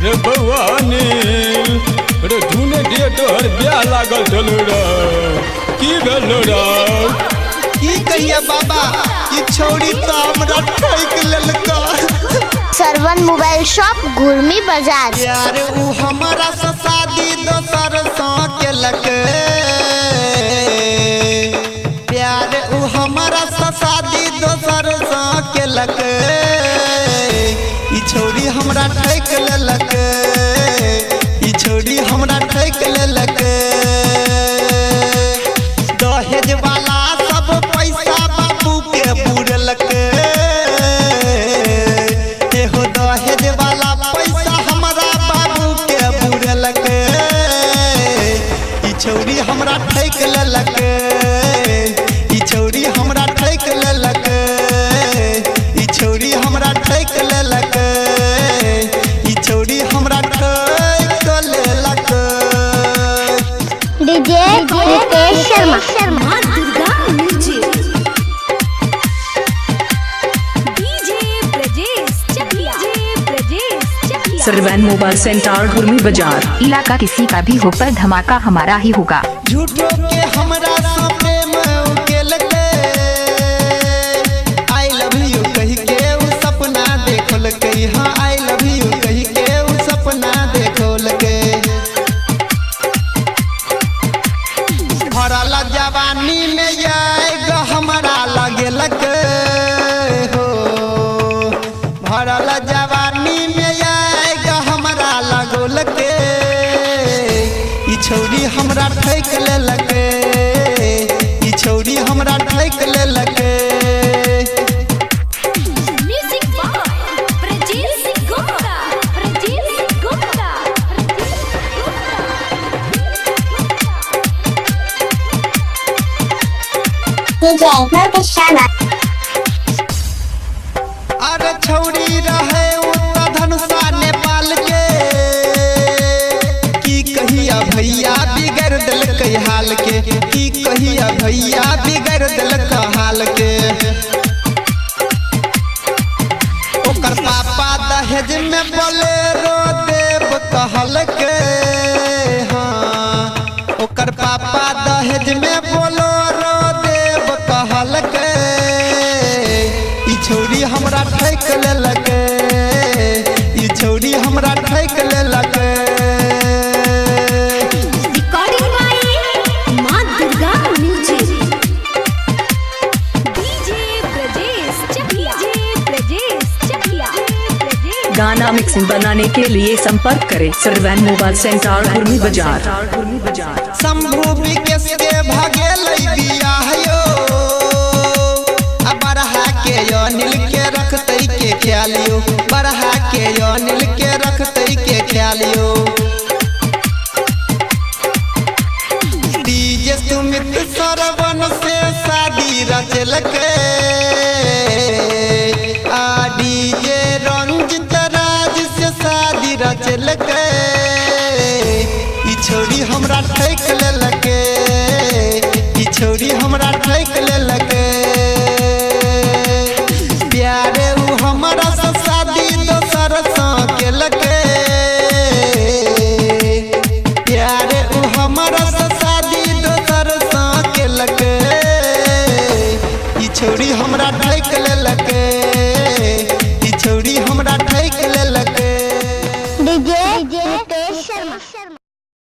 रे भवानी रे धुने दे तोहर ब्याह लागल चलो रे की भेलो रे की कहिया बाबा ई छौड़ी तो हमरा ठोक लेलका। सरवन मोबाइल शॉप घुर्मी बाजार। यार ऊ हमारा से शादी दोसर सा केलक, प्यार ऊ हमारा से शादी दोसर सा केलक। ई छौड़ी हमरा ठोक लेलक, ई छौड़ी हमरा ठोक लेलक। दहेज वाला सब पैसा बाबू के बुरलक, एहो दहेज वाला पैसा हमरा बाबू के बुरलक। ई छौड़ी हमरा ठोक लेलक, ई छौड़ी हमरा ठोक लेलक, ई छौड़ी हमरा ठोक लेलक, ई छौड़ी हमरा ठोक लेलक। डीजे रितेश शर्मा। सरवन मोबाइल सेंटर घुर्मी बाजार। इलाका किसी का भी हो पर धमाका हमारा ही होगा। झूठो के हमरा से प्रेम उकेलक, आई लव यू कह के उ सपना देखलक। हाँ आई लव यू कह के उ सपना देखलक। भरल जवानी में ये हमरा लगेलक हो, भरल जवानी में ये हमरा लगोलक। ई छौड़ी हमरा ठोक लेलक, ई छौड़ी हमरा ठोक लेलक। अरे छौड़ी रहे उत्तर धनुषा नेपाल के, की कहिया भैया बिगड़ दिलक हाल के, की कहिया भैया बिगड़ दिलक हाल के। ओकर पापा दहेज में बोलेरो देव कहलक, हाँ ओकर पापा दहेज में बोलेरो देव कहलक। ई छौड़ी हमरा ठोक लेलक, ई छौड़ी हमरा ठोक लेलक। गाना मिक्सिंग बनाने के लिए संपर्क करें सरवन मोबाइल सेंटर घुर्मी बाजार। शंभू विकेश के भगेल बियाह यो, बरहा के अनिल के रखते के ख्याल यो, बरहा के अनिल के रखते के ख्याल यो। डीजे सुमित सरवन से शादी रचलक, आ डीजे रंजित राज से शादी रचलक। ई छौड़ी हमरा ठोक लेलक, ई छौड़ी हमरा ठोक लेलक। प्यारे ऊ हमरा से शादी दोसर सा केलक, प्यारे ऊ हमरा से शादी दोसर सा केलक। ई छौड़ी हमरा ठोक लेलक, ई छौड़ी हमरा ठोक लेलक। डीजे रितेश शर्मा।